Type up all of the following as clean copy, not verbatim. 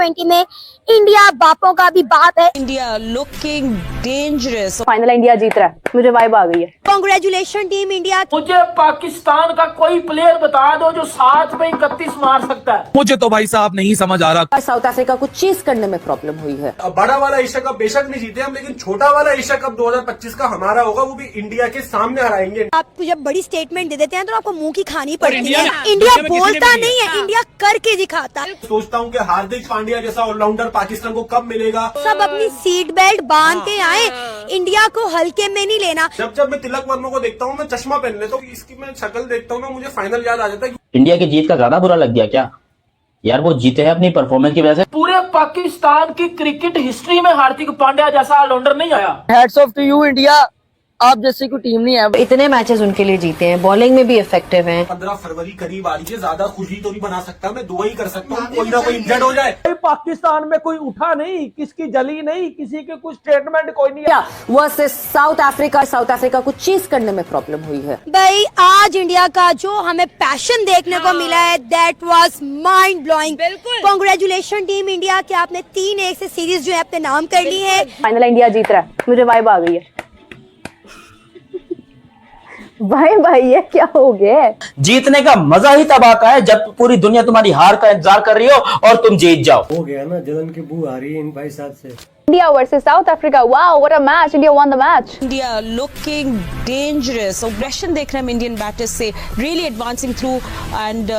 T20 में India बापों का भी बाप है। India looking dangerous. Final India जीत रहा है, मुझे वाइब आ गई है। Congratulation team India. मुझे पाकिस्तान का कोई प्लेयर बता दो जो 7 पे 31 मार सकता है। मुझे तो भाई साहब नहीं समझ आ रहा। साउथ अफ्रीका को चेस करने में प्रॉब्लम हुई है। बड़ा वाला एशिया कप बेशक नहीं जीते हम, लेकिन छोटा वाला एशिया कप 2025 का हमारा होगा, वो भी इंडिया के सामने हराएंगे। आप जब बड़ी स्टेटमेंट दे देते हैं तो आपको मुंह की खानी पड़ती है। इंडिया बोलता नहीं है, इंडिया करके दिखाता है। सोचता हूँ कि हार्दिक पांड्या जैसा ऑलराउंडर पाकिस्तान को कब मिलेगा। सब अपनी सीट बेल्ट बांध के आए, इंडिया को हल्के में नहीं लेना। जब मैं तिलक वर्मा को देखता हूँ, मैं चश्मा पहन लेता हूँ, इसकी मैं शक्ल देखता हूँ ना, मुझे फाइनल याद आ जाता है। इंडिया की जीत का ज्यादा बुरा लग गया क्या यार? वो जीते हैं अपनी परफॉर्मेंस की वजह से। पूरे पाकिस्तान की क्रिकेट हिस्ट्री में हार्दिक पांड्या जैसा ऑलराउंडर नहीं आया। Hats off to you India, आप जैसी कोई टीम नहीं है। इतने मैचेस उनके लिए जीते हैं, बॉलिंग में भी इफेक्टिव हैं। 15 फरवरी करीब आ रही है, ज्यादा खुशी तो नहीं बना सकता, मैं दुआ ही कर सकता हूँ कोई ना कोई इंजर्ड हो जाए। पाकिस्तान में कोई उठा नहीं, किसकी जली नहीं, किसी के कुछ स्टेटमेंट कोई नहीं है। वर्सेस साउथ अफ्रीका को चेस करने में प्रॉब्लम हुई है। भाई आज इंडिया का जो हमें पैशन देखने को मिला है, that was mind blowing. Congratulation team India कि आपने 3-1 से सीरीज जो है अपने नाम कर ली है। फाइनल इंडिया जीत रहा है, मुझे वाइब आ गई है। भाई ये क्या हो गया? जीतने का मजा ही तब आता है जब पूरी दुनिया तुम्हारी हार का इंतजार कर रही हो और तुम जीत जाओ। हो गया ना, जलन की बू आ रही है इन भाई साहब से। India versus South Africa, wow what a match, India won the match. India looking dangerous. Aggression देख रहे हैं इंडियन बैटर्स से, really advancing through and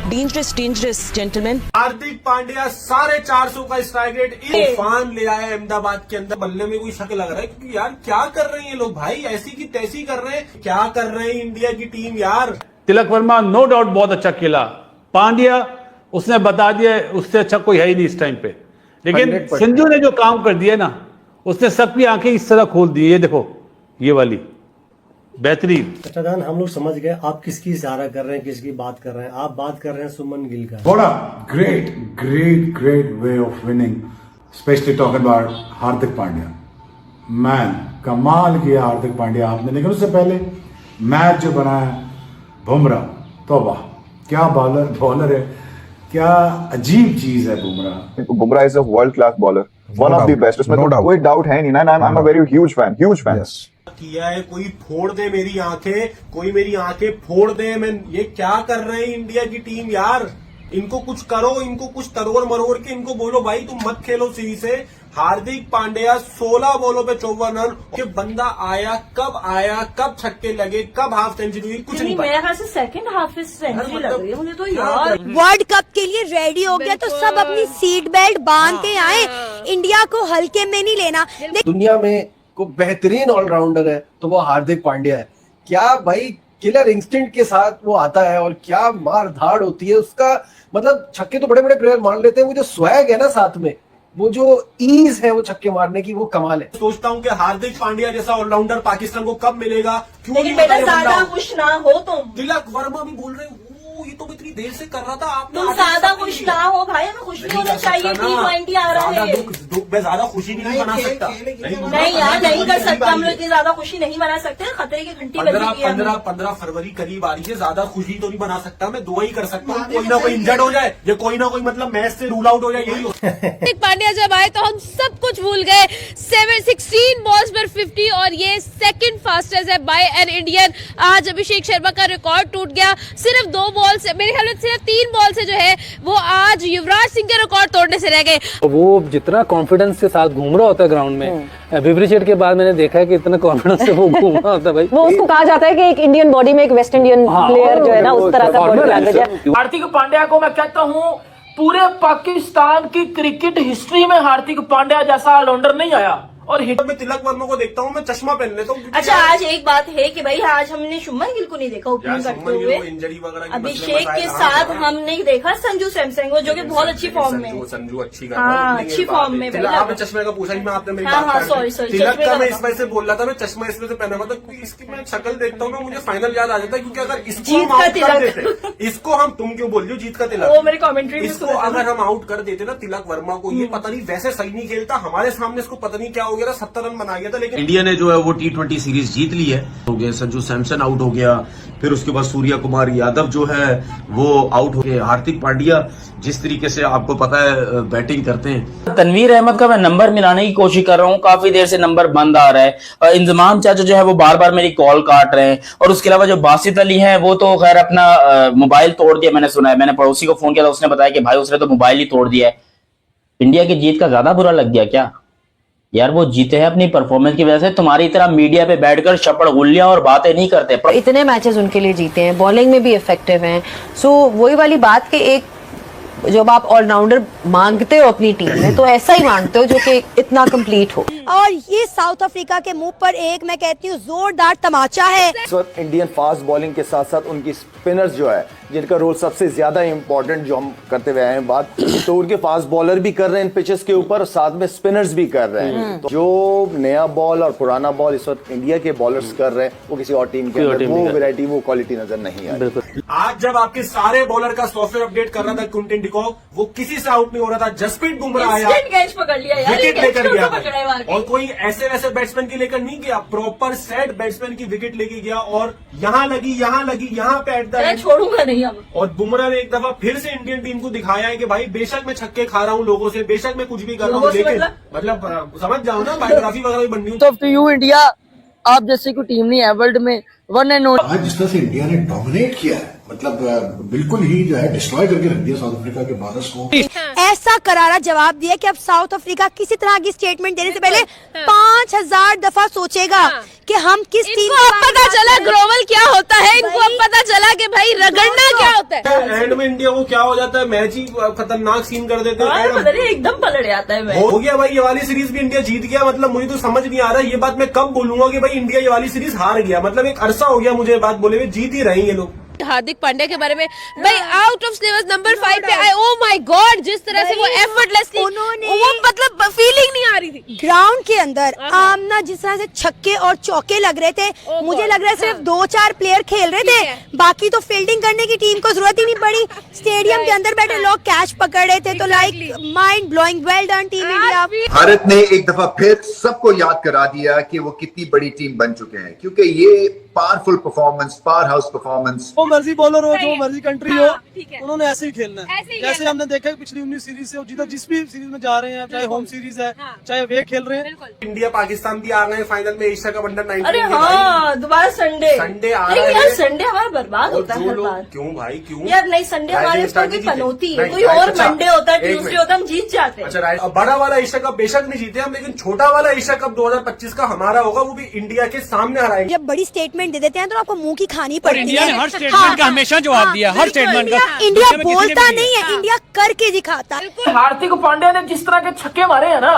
dangerous gentleman. Hardik Pandya 450 का स्ट्राइक रेट तूफान ले आया अहमदाबाद के अंदर। बल्ले में कोई शक लग रहा है क्योंकि यार क्या कर रहे हैं ये लोग भाई, ऐसी की तैसी कर रहे हैं। क्या कर रहे हैं इंडिया की टीम यार। तिलक वर्मा नो डाउट बहुत अच्छा खेला। पांड्या उसने बता दिया उससे अच्छा कोई है ही नहीं इस टाइम पे। लेकिन संजू ने जो काम कर दिया ना, उसने सबकी आंखें इस तरह खोल दी। ये देखो ये वाली बेहतरीन। चट्टान हम लोग समझ गए आप किसकी सहारा कर रहे हैं, किसकी बात कर रहे हैं। आप बात कर रहे हैं सुमन गिल का। What a great way of winning, especially talking about Hardik Pandya. Man कमाल किया हार्दिक पांड्या आपने। लेकिन उससे पहले मैच जो बनाया बुमराह, तौबा क्या बॉलर है, क्या अजीब चीज है Bumrah. Bumrah is a world class bowler, one of the best, उसमें कोई डाउट है नहीं ना। I am a very huge fan. किया है, कोई फोड़ दे मेरी आंखें, कोई मेरी आंखें फोड़ दे। मैं ये क्या कर रहे हैं इंडिया की टीम यार। इनको कुछ करो, इनको कुछ तरोड़ मरोड़ के इनको बोलो भाई तुम मत खेलो सीरीज से। हार्दिक पांड्या 16 बॉलों पे 54 रन के बंदा आया, कब छक्के लगे, कब हाफ सेंचुरी हुई, कुछ नहीं। मेरे ख्याल से सेकंड हाफ में सेंचुरी लग रही है मुझे तो यार। वर्ल्ड कप के लिए रेडी हो गया तो सब अपनी सीट बेल्ट बांध के आए, इंडिया को हल्के में नहीं लेना। दुनिया में को बेहतरीन ऑलराउंडर है तो वो हार्दिक पांड्या है। क्या भाई किलर इंस्टिंक्ट के साथ वो आता है और क्या मार धाड़ होती है उसका। मतलब छक्के तो बड़े बड़े प्लेयर मार लेते हैं, वो जो स्वैग है ना साथ में, वो जो ईज है वो छक्के मारने की, वो कमाल है। सोचता हूँ कि हार्दिक पांड्या जैसा ऑलराउंडर पाकिस्तान को कब मिलेगा। क्यों लेकिन बेटा ज्यादा खुश ना हो तुम। तिलक वर्मा भी बोल रहे हैं ये तो इतनी देर से कर रहा था आपने। तुम ज्यादा खुश ना हो भाई, हमें खुश नहीं होना चाहिए। T20 आ रहा है, मैं ज्यादा खुशी भी नहीं मना सकता। नहीं यार नहीं कर सकते हम लोग, इतनी ज्यादा खुशी नहीं मना सकते। खतरे की घंटी बजी है। 15 फरवरी करीब आ रही है, ज्यादा खुशी तो नहीं मना सकता, मैं दुआ ही कर सकता हूँ कोई ना कोई इंजर्ड हो जाए, या कोई ना कोई मतलब मैच से रूल आउट हो जाए, यही हो। हार्दिक पांड्या जब आए तो हम सब कुछ भूल गए। 16 बॉल्स पर 50 और ये सेकंड फास्टेस्ट है बाय एन इंडियन। आज अभिषेक शर्मा का रिकॉर्ड टूट गया। सिर्फ 2 बॉल से, मेरे ख्याल में सिर्फ 3 बॉल से जो है वो आज युवराज सिंह के रिकॉर्ड तोड़ने से रह गए। वो जितना कॉन्फिडेंस के साथ घूम रहा होता है ग्राउंड में, विवरिचेट के बाद मैंने देखा है कि इतना कॉन्फिडेंस से वो घूम रहा होता है भाई। वो उसको कहा जाता है कि एक इंडियन बॉडी में एक वेस्ट इंडियन प्लेयर जो है ना, उस तरह का बॉडी लैंग्वेज है। हार्दिक पांड्या को मैं कहता हूँ पूरे पाकिस्तान की क्रिकेट हिस्ट्री में हार्दिक पांड्या जैसा ऑलराउंडर नहीं आया। और हिट में तिलक वर्मा को देखता हूँ, मैं चश्मा पहन लेता हूँ। अच्छा आज एक बात है कि भाई आज हमने शुभमन गिल को नहीं देखा ओपनिंग करते हुए। इंजरी वगैरह अभिषेक के साथ हमने देखा संजू सैमसंग जो कि बहुत अच्छी फॉर्म में। संजू अच्छी अच्छी फॉर्म में। आपने चश्मे का पूछा नहीं, मैं आपने मेरी बात तिलक का मैं इस वजह से बोल रहा था, मैं चश्मा इसमें से पहना हुआ था क्योंकि इसकी मैं शक्ल देखता हूँ ना, मुझे फाइनल याद आ जाता है। क्योंकि अगर इसको हम आउट कर देते, इसको हम, तुम क्यों बोल रही हो जीत का तिलक, वो मेरे कमेंट्री में इसको अगर हम आउट कर देते ना तिलक वर्मा को, ये पता नहीं वैसे सही नहीं खेलता, हमारे सामने इसको पता नहीं क्या हो गया था, 70 रन बना गया था, लेकिन इंडिया ने जो है वो T20 सीरीज जीत ली है। हो गया संजू सैमसन आउट हो गया, फिर उसके बाद सूर्या कुमार यादव जो है वो आउट हो गए। हार्दिक पांड्या जिस तरीके से आपको पता है बैटिंग करते हैं। तनवीर अहमद का मैं नंबर मिलाने की कोशिश कर रहा हूँ, काफी देर से नंबर बंद आ रहा है। इंजमाम चाचा जो है वो बार बार मेरी कॉल काट रहे हैं, और उसके अलावा जो बासित अली हैं वो तो खैर अपना मोबाइल तोड़ दिया, मैंने सुना है। मैंने पड़ोसी को फोन किया था, उसने बताया कि भाई उसने तो मोबाइल ही तोड़ दिया है। इंडिया की जीत का ज्यादा बुरा लग गया क्या यार? वो जीते हैं अपनी परफॉर्मेंस की वजह से। तुम्हारी तरह मीडिया पे बैठकर शपड़ गुल्लियां और बातें नहीं करते। इतने मैचेस उनके लिए जीते हैं, बॉलिंग में भी इफेक्टिव हैं। सो वही वाली बात कि एक जब आप ऑलराउंडर मांगते हो अपनी टीम में, तो ऐसा ही मांगते हो जो कि इतना कंप्लीट हो। और ये साउथ अफ्रीका के मुंह पर एक मैं कहती हूँ जोरदार तमाचा है। इस वक्त इंडियन फास्ट बॉलिंग के साथ साथ उनकी स्पिनर्स जो है, जिनका रोल सबसे ज्यादा इंपॉर्टेंट जो हम करते हुए आए हैं बात, तो उनके फास्ट बॉलर भी कर रहे हैं इन पिचेस के ऊपर, साथ में स्पिनर्स भी कर रहे हैं। तो जो नया बॉल और पुराना बॉल इस वक्त इंडिया के बॉलर्स कर रहे हैं, वो किसी और टीम के अंदर वो वैरायटी, वो क्वालिटी नजर नहीं आ रही। आज जब आपके सारे बॉलर का सॉफ्टवेयर अपडेट कर रहा था क्विंटन डिकॉक, वो किसी से आउट नहीं हो रहा था। जसप्रीत बुमराह आया, कैच पकड़ लिया यार, विकेट लेकर गया, और और कोई ऐसे वैसे बैट्समैन की लेकर नहीं गया, प्रॉपर सेट बैट्समैन की विकेट लेके गया, और यहाँ लगी, यहाँ पे एट द एंड छोड़ूंगा नहीं अब। और बुमराह ने एक दफा फिर से इंडियन टीम को दिखाया है कि भाई बेशक मैं छक्के खा रहा हूँ लोगों से, बेशक मैं कुछ भी कर रहा हूँ, लेकिन मतलब समझ जाओ ना, बायोग्राफी वगैरह भी बननी तो टू यू इंडिया, आप जैसे कोई टीम नहीं है वर्ल्ड में, वन एंड ओनली। आज जिस तरह से इंडिया ने डोमिनेट किया है, मतलब बिल्कुल ही जो है डिस्ट्रॉय करके रख दिया साउथ अफ्रीका के बॉलर्स को। ऐसा करारा जवाब दिया कि अब साउथ अफ्रीका किसी तरह की स्टेटमेंट देने से पहले 5000 दफा सोचेगा कि हम किस टीम इनको अब पता चला ग्लोबल क्या होता है, इनको अब पता चला कि भाई रगड़ना क्या होता है। एंड में इंडिया को क्या हो जाता है, मैच ही खतरनाक सीन कर देते हैं, एकदम पलट जाता है। हो गया भाई, ये वाली सीरीज भी इंडिया जीत गया। मतलब मुझे तो समझ नहीं आ रहा ये बात मैं कब बोलूंगा कि भाई इंडिया ये वाली सीरीज हार गया। मतलब एक अरसा हो गया मुझे ये बात बोले हुए, जीत ही रहे ये लोग। हार्दिक पांड्या के बारे में भाई आउट ऑफ सिलेबस नंबर 5 पे आए, ओ माय गॉड, जिस तरह से वो एफर्टलेसली, उन्होंने वो मतलब फीलिंग नहीं आ रही थी ग्राउंड के अंदर। आमना जिस तरह से छक्के और चौके लग रहे थे, मुझे लग रहा है सिर्फ 2-4 प्लेयर खेल रहे थे, बाकी तो फील्डिंग करने की टीम को जरूरत ही नहीं पड़ी। स्टेडियम के अंदर बैठे लोग कैच पकड़ रहे थे। तो like mind blowing, well done team India. Bharat ने एक दफा फिर सबको याद करा दिया कि वो कितनी बड़ी टीम बन चुके हैं, क्योंकि ये powerful performance, power house performance. जो मर्जी बॉलर हो, जो मर्जी कंट्री हो, उन्होंने ऐसे ही खेलना है। जैसे हमने देखा पिछली 19 सीरीज से जितना जिस भी सीरीज में जा रहे हैं, चाहे होम सीरीज है चाहे वे खेल रहे हैं। इंडिया पाकिस्तान भी आ गए हैं फाइनल में एशिया कप अंडर 19। अरे हाँ, दोबारा संडे आ रहा है। यार संडे हमारा बर्बाद होता है हर बार। क्यों भाई क्यों यार नहीं, संडे हमारे ऊपर की पनौती है। कोई और मंडे होता है, ट्यूसडे होता है, हम जीत जाते हैं। अच्छा, बड़ा वाला एशिया कप बेशक नहीं जीते हम, लेकिन छोटा वाला एशिया कप 2025 का हमारा होगा, वो भी इंडिया के सामने हराएंगे। जब बड़ी स्टेटमेंट दे देते हैं तो आपको मुंह की खानी पड़ती है। इंडिया ने हर स्टेटमेंट का हमेशा जवाब दिया, हर स्टेटमेंट का। इंडिया बोलता नहीं है, इंडिया करके दिखाता है। हार्दिक पांड्या ने जिस तरह के छक्के मारे हैं ना,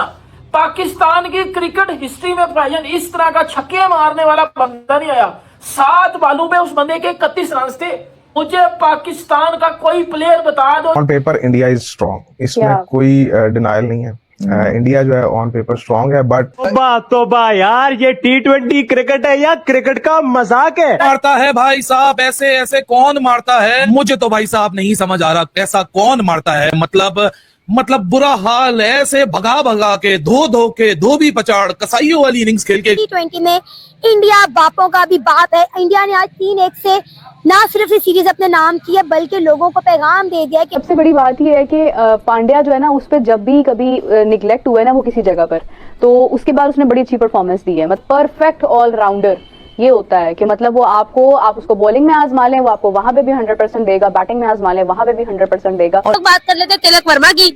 पाकिस्तान की क्रिकेट हिस्ट्री में भाईजान इस तरह का छक्के मारने वाला बंदा नहीं आया। 7 बालों पे उस बंदे के 31 रन थे। मुझे पाकिस्तान का कोई प्लेयर बता दो। On paper India is strong, इसमें कोई डिनाइल नहीं है। इंडिया जो है ऑन पेपर स्ट्रांग है, बट तोबा यार, ये T20 क्रिकेट है या क्रिकेट का मजाक है? मारता है भाई साहब, ऐसे ऐसे कौन मारता है? मुझे तो भाई साहब नहीं समझ आ रहा ऐसा कौन मारता है। मतलब बुरा हाल है, ऐसे भगा भगा के धो के धोबी पचाड़ कसाईयों वाली इनिंग्स खेल के। T20 में इंडिया बापों का भी बाप है। इंडिया ने आज 3-1 से ना सिर्फ ये सीरीज अपने नाम की है, बल्कि लोगों को पैगाम दे दिया कि सबसे बड़ी बात ये है कि पांड्या जो है ना, उस पर जब भी कभी निगलेक्ट हुआ है ना वो किसी जगह पर, तो उसके बाद उसने बड़ी अच्छी परफॉर्मेंस दी है। मतलब परफेक्ट ऑलराउंडर ये होता है कि मतलब वो आप उसको बॉलिंग में आजमा लें, वो आपको वहां पे भी 100% देगा, बैटिंग में आजमा लें वहां पे भी 100% देगा। और बात कर लेते तिलक वर्मा की।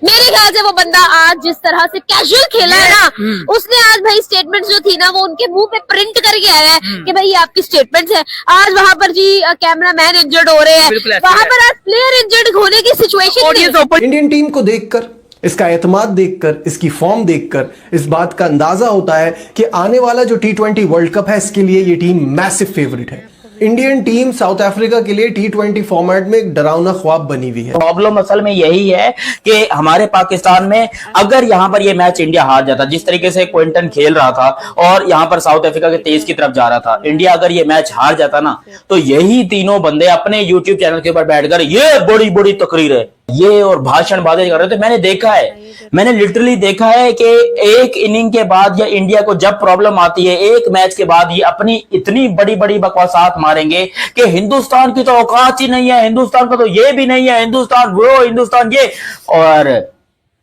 मेरे ख्याल से वो बंदा आज जिस तरह से कैजुअल खेला है ना, उसने आज भाई स्टेटमेंट्स जो थी ना वो उनके मुंह पे प्रिंट करके आया है कि भाई ये आपकी स्टेटमेंट्स है। आज वहां पर जी कैमरा मैन इंजर्ड हो रहे हैं, वहां पर आज प्लेयर इंजर्ड होने की सिचुएशन। इंडियन टीम को देखकर, इसका एतमाद देखकर, इसकी फॉर्म देखकर इस बात का अंदाजा होता है कि आने वाला जो T20 वर्ल्ड कप है, इसके लिए ये टीम मैसिव फेवरेट है। इंडियन टीम साउथ अफ्रीका के लिए T20 फॉर्मेट में एक डरावना ख्वाब बनी हुई है। प्रॉब्लम असल में यही है कि हमारे पाकिस्तान में अगर यहाँ पर ये मैच इंडिया हार जाता, जिस तरीके से क्विंटन खेल रहा था और यहाँ पर साउथ अफ्रीका के तेज की तरफ जा रहा था, इंडिया अगर ये मैच हार जाता ना, तो यही तीनों बंदे अपने YouTube चैनल के ऊपर बैठकर ये बड़ी बड़ी तकरीर है, ये और भाषणबाजी कर रहे थे। मैंने देखा है, मैंने लिटरली देखा है कि एक इनिंग के बाद या इंडिया को जब प्रॉब्लम आती है एक मैच के बाद ये अपनी इतनी बड़ी बड़ी बकवासात मारेंगे कि हिंदुस्तान की तो औकात ही नहीं है, हिंदुस्तान का तो ये भी नहीं है, हिंदुस्तान वो, हिंदुस्तान ये। और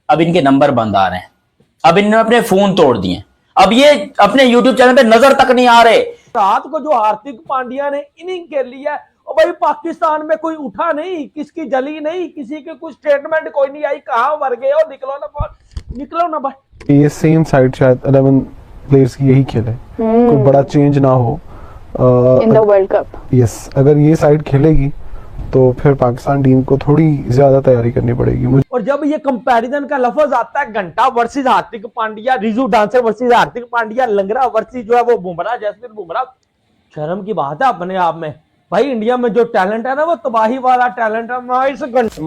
अब इनके नंबर बंद आ रहे हैं, अब इन्होंने अपने फोन तोड़ दिए, अब ये अपने यूट्यूब चैनल पे नजर तक नहीं आ रहे। रात को जो हार्दिक पांड्या ने इनिंग खेल ली है, और भाई पाकिस्तान में कोई उठा नहीं, किसकी जली नहीं, किसी के कुछ स्टेटमेंट कोई नहीं आई, कहां मर गए हो, निकलो ना भाई। ये सेम साइड शायद 11 प्लेयर्स की यही खेले, कोई बड़ा चेंज ना हो in the world cup. Yes, अगर ये साइड खेलेगी तो फिर पाकिस्तान टीम को थोड़ी ज्यादा तैयारी करनी पड़ेगी मुझे। और जब ये कंपैरिजन का लफ्ज आता है, घंटा versus Hardik Pandya, Riju dancer versus Hardik Pandya, Langra versus जो है वो बुमराह, जसप्रीत बुमराह, शर्म की बात है अपने आप में। भाई इंडिया में जो टैलेंट है ना वो तबाही वाला टैलेंट है।